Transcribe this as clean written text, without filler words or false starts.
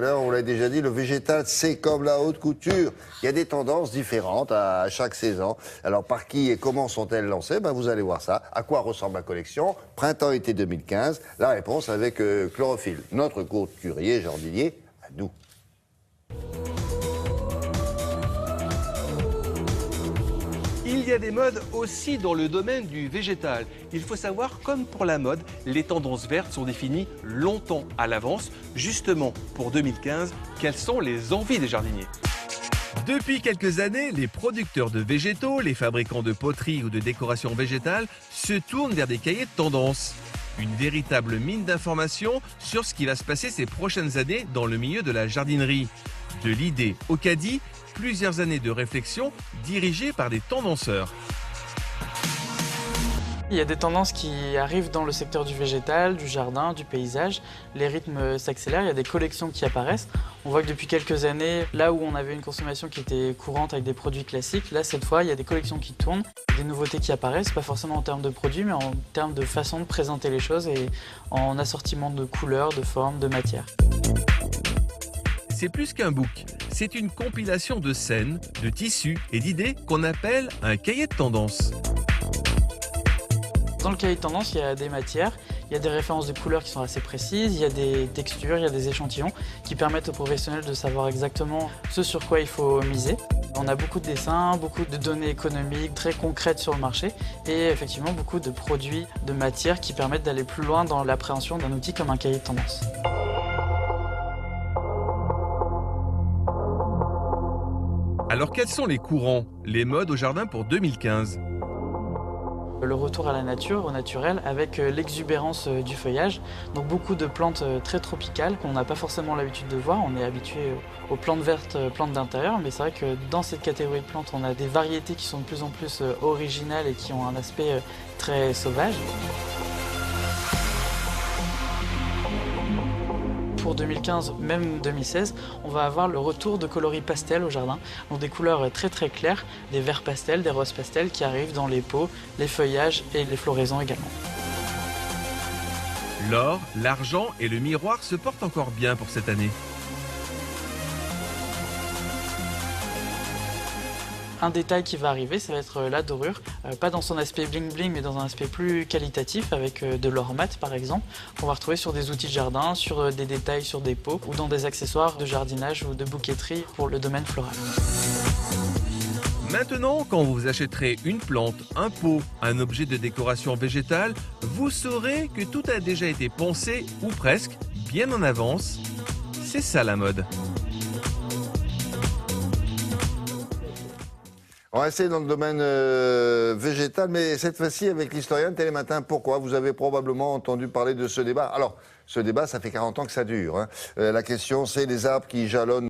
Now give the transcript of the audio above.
Alors, on l'a déjà dit, le végétal, c'est comme la haute couture. Il y a des tendances différentes à chaque saison. Alors, par qui et comment sont-elles lancées? Vous allez voir ça. À quoi ressemble la collection? Printemps-été 2015. La réponse avec Chlorophylle, notre couturier jardinier à nous. Il y a des modes aussi dans le domaine du végétal. Il faut savoir, comme pour la mode, les tendances vertes sont définies longtemps à l'avance. Justement, pour 2015, quelles sont les envies des jardiniers? Depuis quelques années, les producteurs de végétaux, les fabricants de poterie ou de décoration végétale se tournent vers des cahiers de tendance. Une véritable mine d'informations sur ce qui va se passer ces prochaines années dans le milieu de la jardinerie. De l'idée au caddie, plusieurs années de réflexion dirigées par des tendanceurs. Il y a des tendances qui arrivent dans le secteur du végétal, du jardin, du paysage. Les rythmes s'accélèrent, il y a des collections qui apparaissent. On voit que depuis quelques années, là où on avait une consommation qui était courante avec des produits classiques, là cette fois il y a des collections qui tournent, des nouveautés qui apparaissent, pas forcément en termes de produits, mais en termes de façon de présenter les choses et en assortiment de couleurs, de formes, de matières. C'est plus qu'un book, c'est une compilation de scènes, de tissus et d'idées qu'on appelle un cahier de tendance. Dans le cahier de tendance, il y a des matières, il y a des références de couleurs qui sont assez précises, il y a des textures, il y a des échantillons qui permettent aux professionnels de savoir exactement ce sur quoi il faut miser. On a beaucoup de dessins, beaucoup de données économiques très concrètes sur le marché et effectivement beaucoup de produits, de matières qui permettent d'aller plus loin dans l'appréhension d'un outil comme un cahier de tendance. Alors quels sont les courants, les modes au jardin pour 2015? Le retour à la nature, au naturel, avec l'exubérance du feuillage. Donc beaucoup de plantes très tropicales qu'on n'a pas forcément l'habitude de voir. On est habitué aux plantes vertes, plantes d'intérieur, mais c'est vrai que dans cette catégorie de plantes, on a des variétés qui sont de plus en plus originales et qui ont un aspect très sauvage. Pour 2015, même 2016, on va avoir le retour de coloris pastel au jardin. Donc des couleurs très claires, des verts pastels, des roses pastels qui arrivent dans les pots, les feuillages et les floraisons également. L'or, l'argent et le miroir se portent encore bien pour cette année. Un détail qui va arriver, ça va être la dorure, pas dans son aspect bling bling, mais dans un aspect plus qualitatif avec de l'or mat par exemple, qu'on va retrouver sur des outils de jardin, sur des détails sur des pots ou dans des accessoires de jardinage ou de bouquetterie pour le domaine floral. Maintenant, quand vous achèterez une plante, un pot, un objet de décoration végétale, vous saurez que tout a déjà été pensé, ou presque, bien en avance. C'est ça la mode. On va rester dans le domaine végétal, mais cette fois-ci avec l'historien de Télématin. Pourquoi? Vous avez probablement entendu parler de ce débat. Alors, ce débat, ça fait 40 ans que ça dure. La question, c'est les arbres qui jalonnent